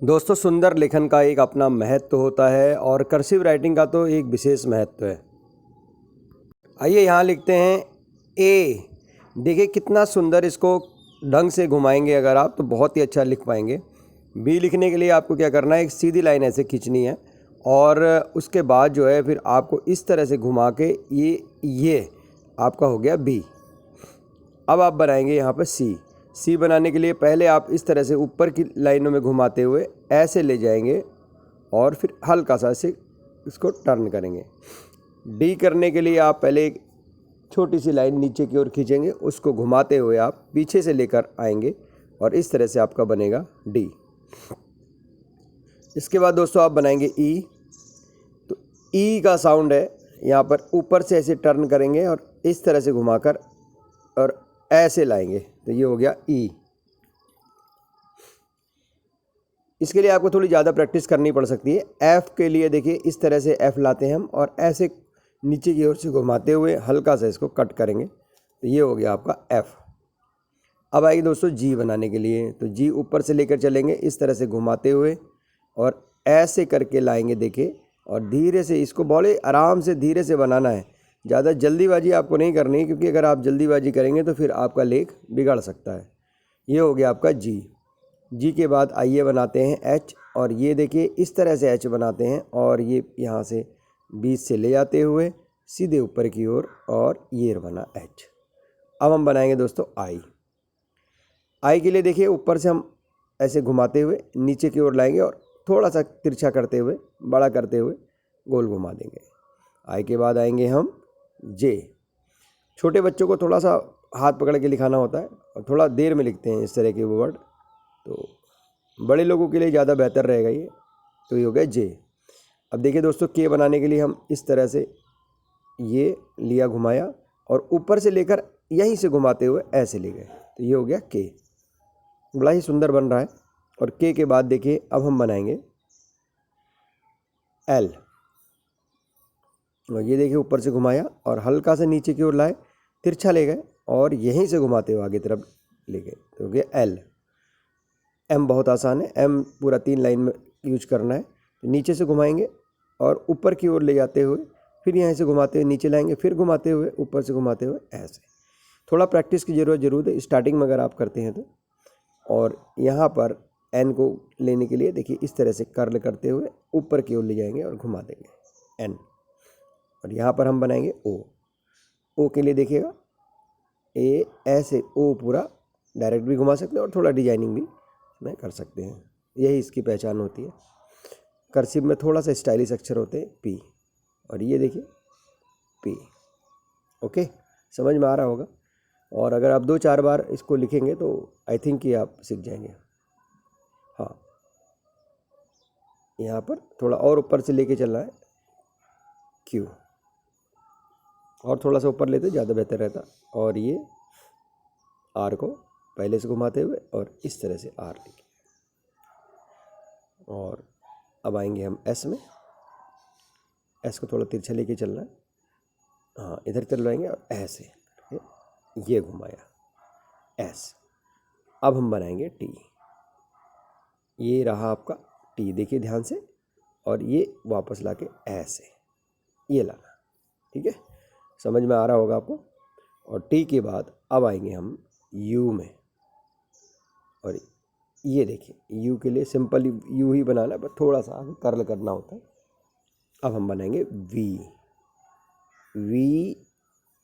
दोस्तों, सुंदर लेखन का एक अपना महत्व होता है और कर्सिव राइटिंग का तो एक विशेष महत्व है। आइए यहाँ लिखते हैं ए। देखिए कितना सुंदर, इसको ढंग से घुमाएंगे अगर आप तो बहुत ही अच्छा लिख पाएंगे। बी लिखने के लिए आपको क्या करना है, एक सीधी लाइन ऐसे खींचनी है और उसके बाद जो है फिर आपको इस तरह से घुमा के ये आपका हो गया बी। अब आप बनाएंगे यहाँ पर सी। सी बनाने के लिए पहले आप इस तरह से ऊपर की लाइनों में घुमाते हुए ऐसे ले जाएंगे और फिर हल्का सा से इसको टर्न करेंगे। डी करने के लिए आप पहले एक छोटी सी लाइन नीचे की ओर खींचेंगे, उसको घुमाते हुए आप पीछे से लेकर आएंगे और इस तरह से आपका बनेगा डी। इसके बाद दोस्तों आप बनाएंगे ई। तो ई का साउंड है यहाँ पर ऊपर से ऐसे टर्न करेंगे और इस तरह से घुमाकर और ऐसे लाएंगे, तो ये हो गया ई। इसके लिए आपको थोड़ी ज़्यादा प्रैक्टिस करनी पड़ सकती है। एफ़ के लिए देखिए इस तरह से एफ़ लाते हैं हम और ऐसे नीचे की ओर से घुमाते हुए हल्का सा इसको कट करेंगे, तो ये हो गया आपका एफ़। अब आएगी दोस्तों जी बनाने के लिए। तो जी ऊपर से लेकर चलेंगे इस तरह से घुमाते हुए और ऐसे करके लाएंगे देखिए, और धीरे से इसको बड़े आराम से धीरे से बनाना है। ज़्यादा जल्दीबाजी आपको नहीं करनी है, क्योंकि अगर आप जल्दीबाजी करेंगे तो फिर आपका लेख बिगड़ सकता है। ये हो गया आपका जी। जी के बाद आइए बनाते हैं एच, और ये देखिए इस तरह से एच बनाते हैं और ये यहाँ से बीच से ले जाते हुए सीधे ऊपर की ओर और ये बना एच। अब हम बनाएंगे दोस्तों आई। आई के लिए देखिए ऊपर से हम ऐसे घुमाते हुए नीचे की ओर लाएंगे और थोड़ा सा तिरछा करते हुए बड़ा करते हुए गोल घुमा देंगे। आई के बाद आएंगे हम जे। छोटे बच्चों को थोड़ा सा हाथ पकड़ के लिखाना होता है और थोड़ा देर में लिखते हैं इस तरह के वर्ड, तो बड़े लोगों के लिए ज़्यादा बेहतर रहेगा ये। तो ये हो गया जे। अब देखिए दोस्तों के बनाने के लिए हम इस तरह से ये लिया घुमाया और ऊपर से लेकर यहीं से घुमाते हुए ऐसे ले गए, तो ये हो गया के। बड़ा ही सुंदर बन रहा है। और के बाद देखिए अब हम बनाएंगे एल। और ये देखिए ऊपर से घुमाया और हल्का सा नीचे की ओर लाए, तिरछा ले गए और यहीं से घुमाते हुए आगे तरफ ले गए, तो हो गया एल। एम बहुत आसान है, एम पूरा 3 लाइन में यूज करना है। तो नीचे से घुमाएंगे और ऊपर की ओर ले जाते हुए फिर यहाँ से घुमाते हुए नीचे लाएंगे, फिर घुमाते हुए ऊपर से घुमाते हुए ऐसे। थोड़ा प्रैक्टिस की ज़रूरत है स्टार्टिंग में अगर आप करते हैं तो। और यहाँ पर एन को लेने के लिए देखिए इस तरह से कर्ल करते हुए ऊपर की ओर ले जाएंगे और घुमा देंगे एन। और यहाँ पर हम बनाएंगे ओ। ओ के लिए देखिएगा ए ऐसे ओ पूरा डायरेक्ट भी घुमा सकते हैं और थोड़ा डिजाइनिंग भी में कर सकते हैं, यही इसकी पहचान होती है। कर्सिव में थोड़ा सा स्टाइलिश अक्षर होते हैं पी, और ये देखिए पी। ओके, समझ में आ रहा होगा। और अगर आप 2-4 बार इसको लिखेंगे तो आई थिंक कि आप सीख जाएंगे। हाँ, यहाँ पर थोड़ा और ऊपर से लेके चलना है क्यू, और थोड़ा सा ऊपर लेते ज़्यादा बेहतर रहता। और ये आर को पहले से घुमाते हुए और इस तरह से आर लेके, और अब आएंगे हम एस में। एस को थोड़ा तिरछा लेके चलना है, हाँ इधर चलवाएंगे और ऐसे ये घुमाया एस। अब हम बनाएंगे टी। ये रहा आपका टी, देखिए ध्यान से, और ये वापस लाके ऐसे ये लाना, ठीक है, समझ में आ रहा होगा आपको। और टी के बाद अब आएंगे हम यू में, और ये देखिए यू के लिए सिंपल यू ही बनाना है, पर थोड़ा सा आगे कर्ल करना होता है। अब हम बनाएंगे वी। वी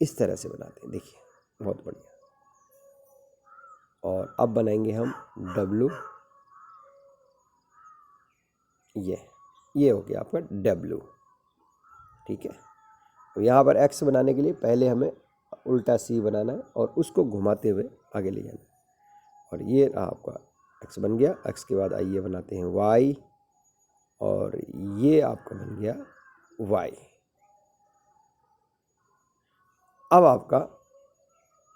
इस तरह से बनाते हैं, देखिए बहुत बढ़िया। और अब बनाएंगे हम डब्लू। ये हो गया आपका डब्लू, ठीक है। तो यहाँ पर एक्स बनाने के लिए पहले हमें उल्टा सी बनाना है और उसको घुमाते हुए आगे ले जाना है, और ये रहा आपका एक्स बन गया। एक्स के बाद आइए बनाते हैं वाई, और ये आपका बन गया वाई। अब आपका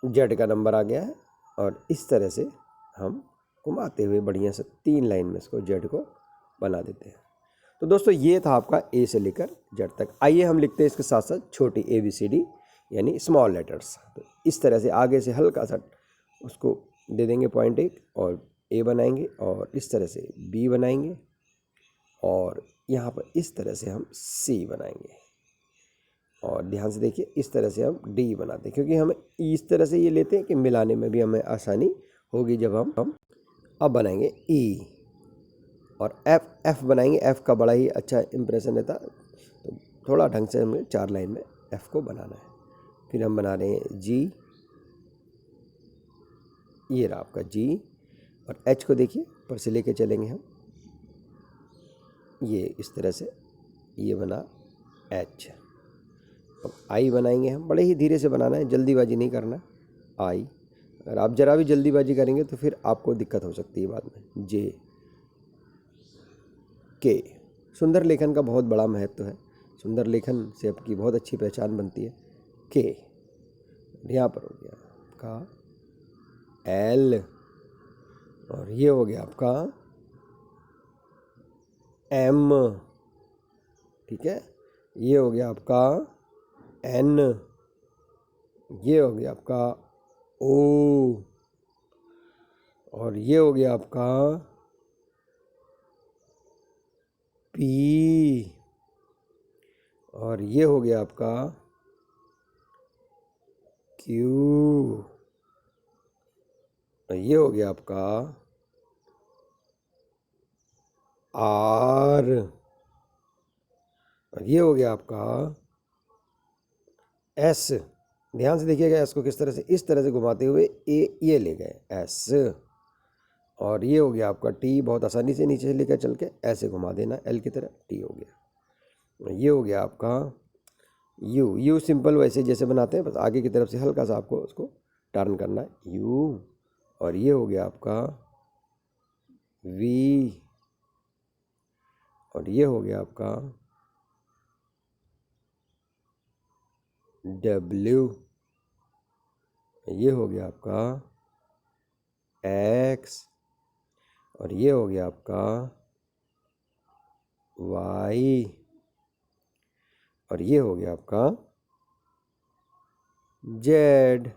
जेड का नंबर आ गया है, और इस तरह से हम घुमाते हुए बढ़िया से 3 लाइन में इसको जेड को बना देते हैं। तो दोस्तों ये था आपका ए से लेकर जेड तक। आइए हम लिखते हैं इसके साथ साथ छोटी ABCD यानी स्मॉल लेटर्स। तो इस तरह से आगे से हल्का सा उसको दे देंगे पॉइंट एक, और ए बनाएंगे और इस तरह से बी बनाएंगे और यहाँ पर इस तरह से हम सी बनाएंगे। और ध्यान से देखिए इस तरह से हम डी बनाते हैं, क्योंकि हम इस तरह से ये लेते हैं कि मिलाने में भी हमें आसानी होगी। जब हम अब बनाएंगे ई और एफ बनाएंगे। एफ का बड़ा ही अच्छा इंप्रेशन रहता, तो थोड़ा ढंग से हमें 4 लाइन में एफ को बनाना है। फिर हम बना रहे हैं जी, ये रहा आपका जी। और एच को देखिए ऊपर से लेके चलेंगे हम, ये इस तरह से ये बना एच। अब आई बनाएंगे हम, बड़े ही धीरे से बनाना है, जल्दीबाजी नहीं करना। आई, अगर आप ज़रा भी जल्दीबाजी करेंगे तो फिर आपको दिक्कत हो सकती है बाद में। जे, के। सुंदर लेखन का बहुत बड़ा महत्व है, सुंदर लेखन से आपकी बहुत अच्छी पहचान बनती है। के, यहाँ पर हो गया आपका एल और ये हो गया आपका एम, ठीक है। ये हो गया आपका एन, ये हो गया आपका ओ और ये हो गया आपका पी और ये हो गया आपका क्यू और ये हो गया आपका आर और ये हो गया आपका एस। ध्यान से देखिएगा एस को किस तरह से, इस तरह से घुमाते हुए ये ले गए एस। और ये हो गया आपका टी, बहुत आसानी से नीचे से लेकर चल के ऐसे घुमा देना एल की तरह, टी हो गया। ये हो गया आपका यू। यू सिंपल वैसे जैसे बनाते हैं, बस आगे की तरफ से हल्का सा आपको उसको टर्न करना है, यू। और ये हो गया आपका वी और ये हो गया आपका डब्ल्यू, ये हो गया आपका एक्स और ये हो गया आपका वाई और ये हो गया आपका जेड।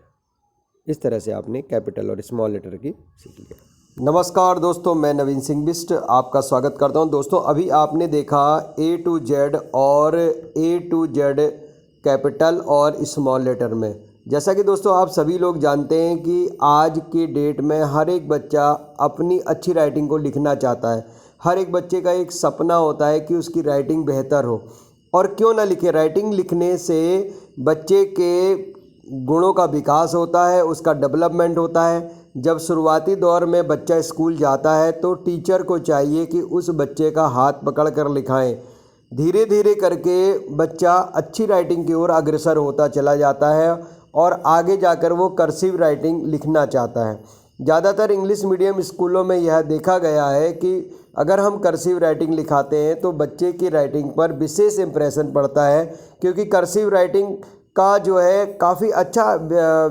इस तरह से आपने कैपिटल और स्मॉल लेटर की सीख लिया। नमस्कार दोस्तों, मैं नवीन सिंह बिष्ट आपका स्वागत करता हूं। दोस्तों अभी आपने देखा ए टू जेड और ए टू जेड कैपिटल और स्मॉल लेटर में। जैसा कि दोस्तों आप सभी लोग जानते हैं कि आज की डेट में हर एक बच्चा अपनी अच्छी राइटिंग को लिखना चाहता है। हर एक बच्चे का एक सपना होता है कि उसकी राइटिंग बेहतर हो, और क्यों ना लिखे। राइटिंग लिखने से बच्चे के गुणों का विकास होता है, उसका डेवलपमेंट होता है। जब शुरुआती दौर में बच्चा स्कूल जाता है तो टीचर को चाहिए कि उस बच्चे का हाथ पकड़ कर लिखाएं। धीरे धीरे करके बच्चा अच्छी राइटिंग की ओर अग्रसर होता चला जाता है और आगे जाकर वो कर्सिव राइटिंग लिखना चाहता है। ज़्यादातर इंग्लिश मीडियम स्कूलों में यह देखा गया है कि अगर हम कर्सिव राइटिंग लिखाते हैं तो बच्चे की राइटिंग पर विशेष इम्प्रेशन पड़ता है, क्योंकि कर्सिव राइटिंग का जो है काफ़ी अच्छा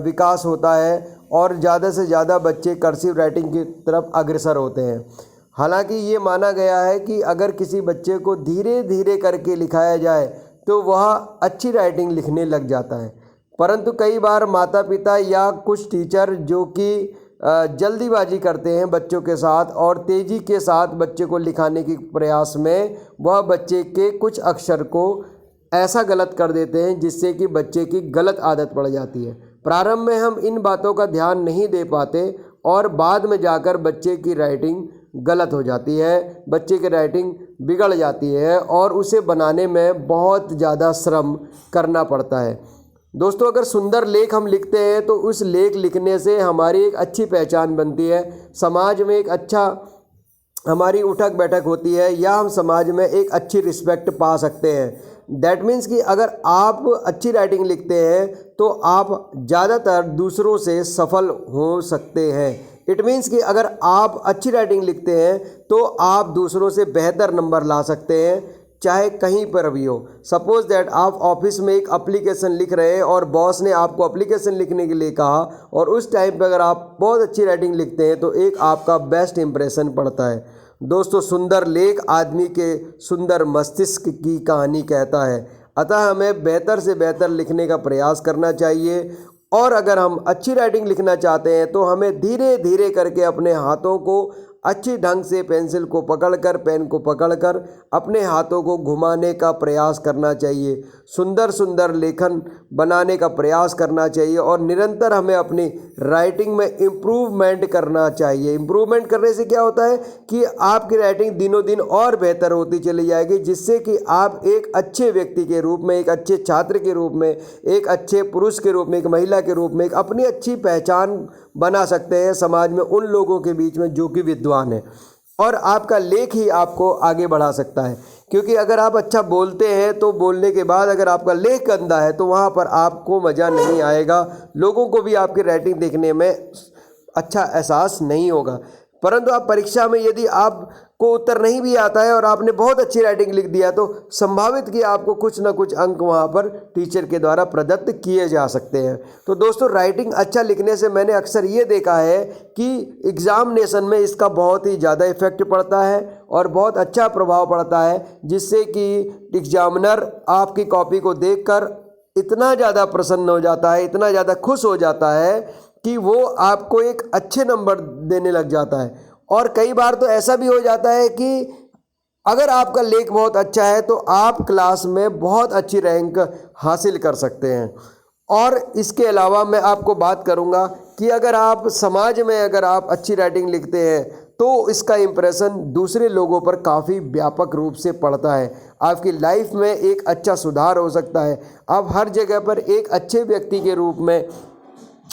विकास होता है और ज़्यादा से ज़्यादा बच्चे कर्सिव राइटिंग की तरफ अग्रसर होते हैं। हालांकि ये माना गया है कि अगर किसी बच्चे को धीरे धीरे करके लिखाया जाए तो वह अच्छी राइटिंग लिखने लग जाता है, परंतु कई बार माता पिता या कुछ टीचर जो कि जल्दीबाजी करते हैं बच्चों के साथ और तेज़ी के साथ बच्चे को लिखाने के प्रयास में वह बच्चे के कुछ अक्षर को ऐसा गलत कर देते हैं जिससे कि बच्चे की गलत आदत पड़ जाती है। प्रारंभ में हम इन बातों का ध्यान नहीं दे पाते और बाद में जाकर बच्चे की राइटिंग गलत हो जाती है, बच्चे की राइटिंग बिगड़ जाती है और उसे बनाने में बहुत ज़्यादा श्रम करना पड़ता है। दोस्तों अगर सुंदर लेख हम लिखते हैं तो उस लेख लिखने से हमारी एक अच्छी पहचान बनती है, समाज में एक अच्छा हमारी उठक बैठक होती है या हम समाज में एक अच्छी रिस्पेक्ट पा सकते हैं। दैट मीन्स कि अगर आप अच्छी राइटिंग लिखते हैं तो आप ज़्यादातर दूसरों से सफल हो सकते हैं। इट मीन्स कि अगर आप अच्छी राइटिंग लिखते हैं तो आप दूसरों से बेहतर नंबर ला सकते हैं, चाहे कहीं पर भी हो। सपोज दैट आप ऑफिस में एक एप्लीकेशन लिख रहे हैं और बॉस ने आपको एप्लीकेशन लिखने के लिए कहा और उस टाइम पर अगर आप बहुत अच्छी राइटिंग लिखते हैं तो एक आपका बेस्ट इंप्रेशन पड़ता है। दोस्तों सुंदर लेख आदमी के सुंदर मस्तिष्क की कहानी कहता है, अतः हमें बेहतर से बेहतर लिखने का प्रयास करना चाहिए और अगर हम अच्छी राइटिंग लिखना चाहते हैं तो हमें धीरे धीरे करके अपने हाथों को अच्छी ढंग से पेंसिल को पकड़कर, पेन को पकड़कर अपने हाथों को घुमाने का प्रयास करना चाहिए। सुंदर सुंदर लेखन बनाने का प्रयास करना चाहिए और निरंतर हमें अपनी राइटिंग में इम्प्रूवमेंट करना चाहिए। इम्प्रूवमेंट करने से क्या होता है कि आपकी राइटिंग दिनों दिन और बेहतर होती चली जाएगी, जिससे कि आप एक अच्छे व्यक्ति के रूप में, एक अच्छे छात्र के रूप में, एक अच्छे पुरुष के रूप में, एक महिला के रूप में एक अपनी अच्छी पहचान बना सकते हैं समाज में उन लोगों के बीच में जो कि विद्वान है। और आपका लेख ही आपको आगे बढ़ा सकता है, क्योंकि अगर आप अच्छा बोलते हैं तो बोलने के बाद अगर आपका लेख गंदा है तो वहाँ पर आपको मज़ा नहीं आएगा, लोगों को भी आपकी राइटिंग देखने में अच्छा एहसास नहीं होगा। परंतु आप परीक्षा में यदि आपको उत्तर नहीं भी आता है और आपने बहुत अच्छी राइटिंग लिख दिया तो संभावित कि आपको कुछ ना कुछ अंक वहाँ पर टीचर के द्वारा प्रदत्त किए जा सकते हैं। तो दोस्तों, राइटिंग अच्छा लिखने से मैंने अक्सर ये देखा है कि एग्जामिनेशन में इसका बहुत ही ज़्यादा इफेक्ट पड़ता है और बहुत अच्छा प्रभाव पड़ता है, जिससे कि एग्जामिनर आपकी कॉपी को देखकर इतना ज़्यादा प्रसन्न हो जाता है, इतना ज़्यादा खुश हो जाता है कि वो आपको एक अच्छे नंबर देने लग जाता है। और कई बार तो ऐसा भी हो जाता है कि अगर आपका लेख बहुत अच्छा है तो आप क्लास में बहुत अच्छी रैंक हासिल कर सकते हैं। और इसके अलावा मैं आपको बात करूंगा कि अगर आप समाज में अगर आप अच्छी राइटिंग लिखते हैं तो इसका इम्प्रेशन दूसरे लोगों पर काफ़ी व्यापक रूप से पड़ता है। आपकी लाइफ में एक अच्छा सुधार हो सकता है। आप हर जगह पर एक अच्छे व्यक्ति के रूप में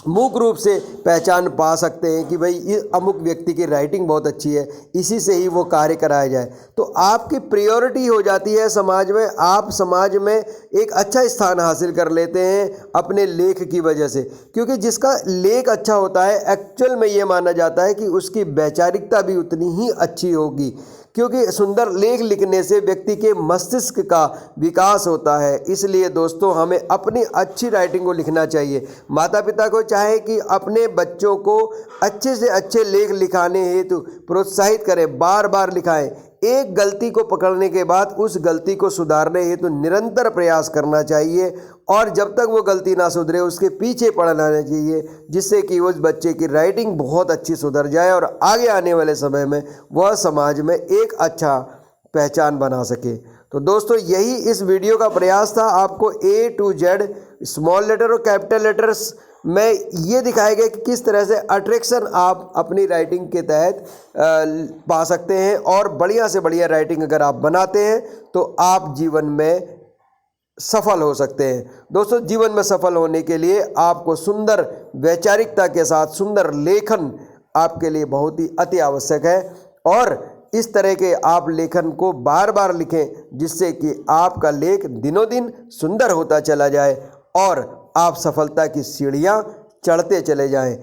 मुख्य रूप से पहचान पा सकते हैं कि भाई ये अमुक व्यक्ति की राइटिंग बहुत अच्छी है, इसी से ही वो कार्य कराया जाए। तो आपकी प्रायोरिटी हो जाती है समाज में, आप समाज में एक अच्छा स्थान हासिल कर लेते हैं अपने लेख की वजह से, क्योंकि जिसका लेख अच्छा होता है एक्चुअल में ये माना जाता है कि उसकी वैचारिकता भी उतनी ही अच्छी होगी, क्योंकि सुंदर लेख लिखने से व्यक्ति के मस्तिष्क का विकास होता है। इसलिए दोस्तों, हमें अपनी अच्छी राइटिंग को लिखना चाहिए। माता पिता को चाहे कि अपने बच्चों को अच्छे से अच्छे लेख लिखाने हेतु प्रोत्साहित करें, बार बार लिखाएं। एक गलती को पकड़ने के बाद उस गलती को सुधारने हेतु निरंतर प्रयास करना चाहिए और जब तक वो गलती ना सुधरे उसके पीछे पड़ना चाहिए, जिससे कि उस बच्चे की राइटिंग बहुत अच्छी सुधर जाए और आगे आने वाले समय में वह समाज में एक अच्छा पहचान बना सके। तो दोस्तों, यही इस वीडियो का प्रयास था, आपको A to Z small letter और कैपिटल लेटर्स में ये दिखाया गया कि किस तरह से अट्रैक्शन आप अपनी राइटिंग के तहत पा सकते हैं। और बढ़िया से बढ़िया राइटिंग अगर आप बनाते हैं तो आप जीवन में सफल हो सकते हैं। दोस्तों, जीवन में सफल होने के लिए आपको सुंदर वैचारिकता के साथ सुंदर लेखन आपके लिए बहुत ही अति आवश्यक है और इस तरह के आप लेखन को बार बार लिखें, जिससे कि आपका लेख दिनों दिन सुंदर होता चला जाए और आप सफलता की सीढ़ियां चढ़ते चले जाएं।